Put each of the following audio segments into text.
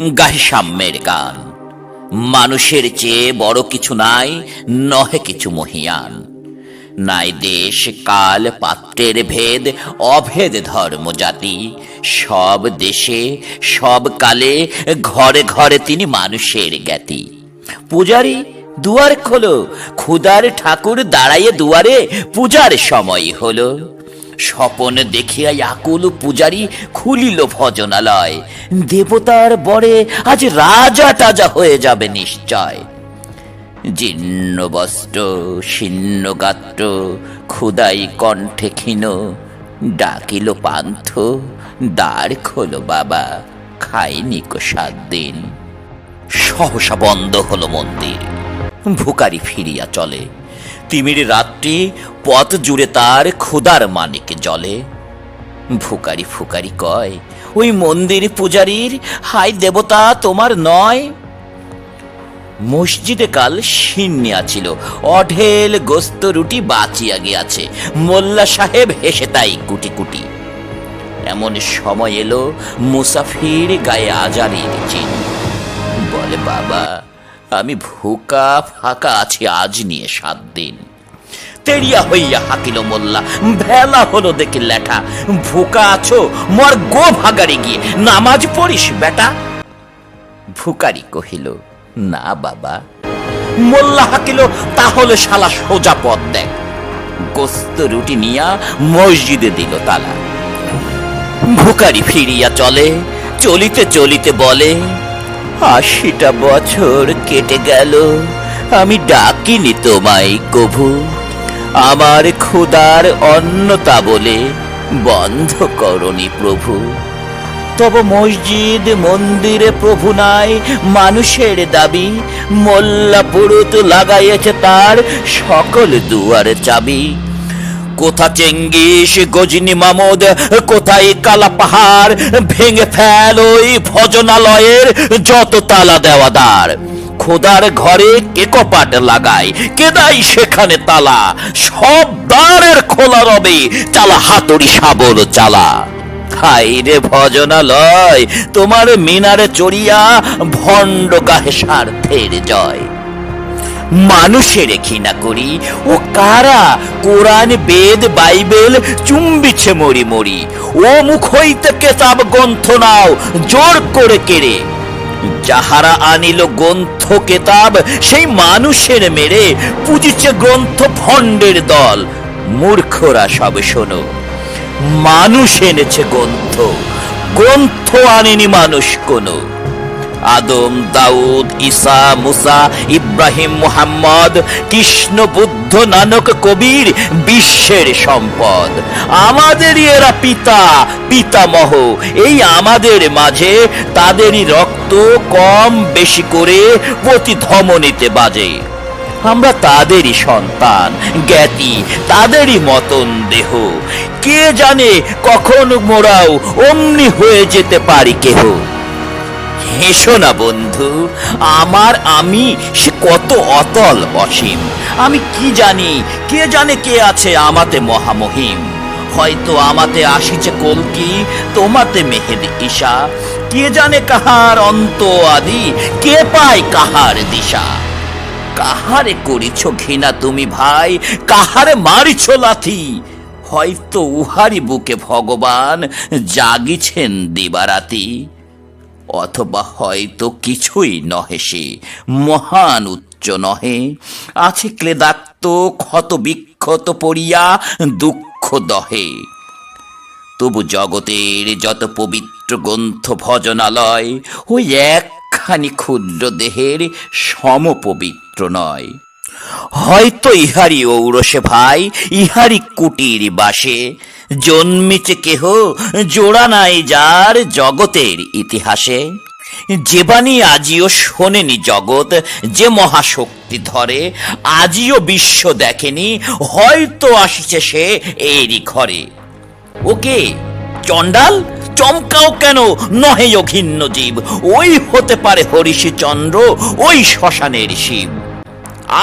গাহে সাম্যের গান। মানুষের চেয়ে বড় কিছু নাই, নহে কিছু মহিয়ান। নাই দেশ কাল পাত্রের ভেদ, অভেদ ধর্ম জাতি। সব দেশে সব কালে ঘরে ঘরে তিনি মানুষের জ্ঞাতি। পূজারি দুয়ার খোলো, ক্ষুধার ঠাকুর দাঁড়াইয়ে দুয়ারে, পূজার সময় হলো। স্বপন দেখিয়া আকুল পূজারি খুলিল ভজনালয়। দেবতার বরে আজ রাজা টাজা হয়ে যাবে নিশ্চয়। জীর্ণ বস্ত্র শীর্ণ গাত্র, ক্ষুদাই কণ্ঠে ক্ষীণ, ডাকিল পান্থ দ্বার খোলো বাবা, খাইনি কো 7 দিন। সহসা বন্ধ হলো মন্দির। ভুকারি ফিরিয়া চলে। তিমির রাত্রি পথ জুড়ে তার ক্ষুধার মানিকে জলে। ভুকারি ফুকারি কয়, ওই মন্দির পূজারীর হাই দেবতা তোমার নয়। মসজিদে কাল সিন্নি আছিল, অঢেল গোস্ত রুটি বাঁচিয়া গিয়াছে। মোল্লা সাহেব হেসে তাই কুটি কুটি। এমন সময় এলো মুসাফির গায়ে আজারির চিন। বলে বাবা, আমি ভুকা ফাঁকা আছি আজ নিয়ে 7 দিন। তেড়িয়া হইয়া হাকিল মোল্লা, ভেলা হলো দেখি লেঠা। ভুকা আছো, মর গো ভাগাড়ি গিয়ে নামাজ পড়িস বেটা। ভুকারি কহিল, না বাবা। মোল্লা হাকিল, তাহলে শালা সোজা পথ দেখ। গোস্ত রুটি নিয়া মসজিদে দিল তালা। ভুকারি ফিরিয়া চলে, চলিতে চলিতে বলে, 80টা বছর কেটে গেল, আমি ডাকিনি তোমায় কভু। আমার ক্ষুধার অন্নতা বলে বন্ধ করনি প্রভু। তব মসজিদ মন্দিরে প্রভু নাই, মানুষের দাবি। মোল্লা পুরুত লাগাইয়েছে তার সকল দুয়ারে চাবি। কোথা চেঙ্গিস গজনী মামুদ, কোথায় কালা পাহাড়, ভেঙে ফেল ওই ভজনালয়ের যত তালা দেওয়া দ্বার। খোদার ঘরে কে কপাট লাগায়, কে দেয় সেখানে তালা। সব দ্বারের খোলা রবে, চালা হাতুড়ি শাবল চালা। হাই রে ভজনালয়, তোমার মিনারে চড়িয়া ভণ্ড গাহে স্বার্থের জয়। মানুষের ঘৃণা করি, ও কারা কোরআন বেদ বাইবেল চুম্বিছে মরি মরি। ও মুখ হইতে কেতাব গ্রন্থ নাও জোর করে কেড়ে। যাহারা আনিল গ্রন্থ কেতাব, সেই মানুষের মেরে পুজিছে গ্রন্থ ভণ্ডের দল। মূর্খরা সব শোনো, মানুষ এনেছে গ্রন্থ, গ্রন্থ আনেনি মানুষ কোনো। আদম দাউদ ঈসা মুসা ইব্রাহিম মুহাম্মদ, কৃষ্ণ বুদ্ধ নানক কবির বিশ্বের সম্পদ। আমাদেরই এরা পিতা পিতামহ, এই আমাদের মাঝে তাদেরই রক্ত কম বেশি করে প্রতি ধমনীতে বাজে। আমরা তাদেরই সন্তান জ্ঞাতি, তাদেরই মতন দেহ। কে জানে কখন মোরাও অমনি হয়ে যেতে পারি কেহ। হেসো না বন্ধু, আমার আমি সে কত অতল অসীম। আমি কি জানি, কে জানে কে আছে আমাতে মহামহিম। হয়তো আমাতে আসিছে কলকি, তোমাতে মেহেদি ঈশা। কে জানে কাহার অন্ত আদি, কে পায় কাহার দিশা। কাহারে করিছ ঘৃণা তুমি ভাই, কাহারে মারিছ লাথি। হয়তো উহারি বুকে ভগবান জাগিছেন দিবারাতি। অথবা হয়তো কিছুই নহে সে, মহান উচ্চ নহে। আছে ক্লেদাক্ত ক্ষত বিক্ষত পড়িয়া দুঃখ দহে। তবু জগতের যত পবিত্র গ্রন্থ ভজনালয়, ওই একখানি ক্ষুদ্র দেহের সমপবিত্র নয়। হয়তো ইহারি ঔরসে ভাই, ইহারি কুটির বাসে জন্মিছে কেহ জোড়া নাই যার জগতের ইতিহাসে। যে বাণী আজিও শোনেনি জগৎ, যে মহাশক্তি ধরে আজিও বিশ্ব দেখেনি, হয়তো আসিছে সে এরই ঘরে। ওকে চণ্ডাল, চমকাও কেন, নহে অঘিন্ন জীব। ওই হতে পারে হরিষি চন্দ্র, ওই শ্মশানের শিব।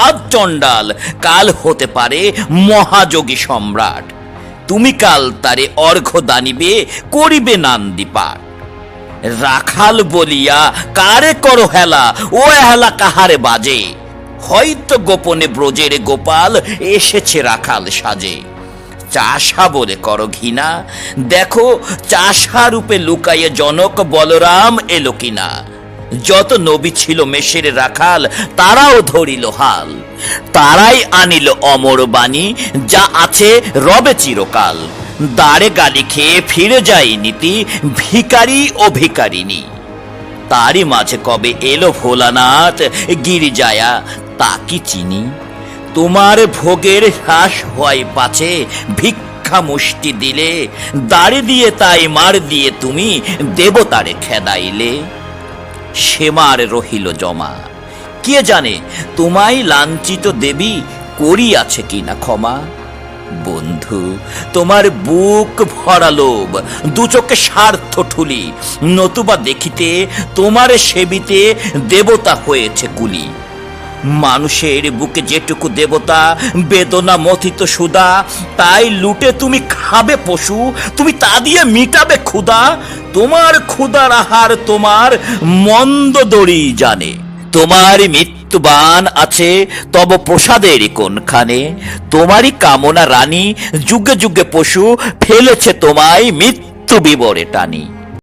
আজ চণ্ডাল, কাল হতে পারে মহাযোগী সম্রাট। তুমি কাল তারে অর্ঘ্য দানিবে, করিবে নান্দি পাঠ। রাখাল বলিয়া কারে করো হেলা, ও হেলা কাহারে বাজে? হয়তো গোপনে ব্রজের গোপাল এসেছে রাখাল সাজে। চাষা বলে করো ঘৃণা, দেখো চাষা রূপে লুকাইয়ে জনক বলরাম এলো কিনা। যত নবী ছিল মেষের রাখাল, তারাও ধরিল হাল। তারাই আনিল অমর বাণী, যা আছে রবে চিরকাল। দাঁড়ে গালি খেয়ে ফিরে যায় নীতি, ভিখারি ও ভিখারিনী। তারই মাঝে কবে এলো ভোলানাথ গিরিজায়া, তা কি চিনি? তোমার ভোগের হ্রাস হয় পাছে, ভিক্ষা মুষ্টি দিলে। দাড়ি দিয়ে তাই মার দিয়ে তুমি দেবতারে খেদাইলে। সে মার রহিল জমা, কে জানে তোমায় লাঞ্ছিত দেবী করিয়াছে কিনা ক্ষমা। বন্ধু, তোমার বুক ভরা লোভ, দু চোখে স্বার্থ ঠুলি। নতুবা দেখিতে তোমার সেবিতে দেবতা হয়েছে কুলি। মানুষের বুকে যেটুকু দেবতা, বেদনা মথিত সুধা, তাই লুটে তুমি খাবে পশু, তুমি তা দিয়ে মিটাবে ক্ষুধা। তোমার ক্ষুধার আহার তোমার মন্দ দড়ি জানে। তোমার মৃত্যুবান আছে তব প্রসাদের কোনখানে। তোমারই কামনা রানী, যুগে যুগে পশু ফেলেছে তোমায় মৃত্যু বিবরে টানি।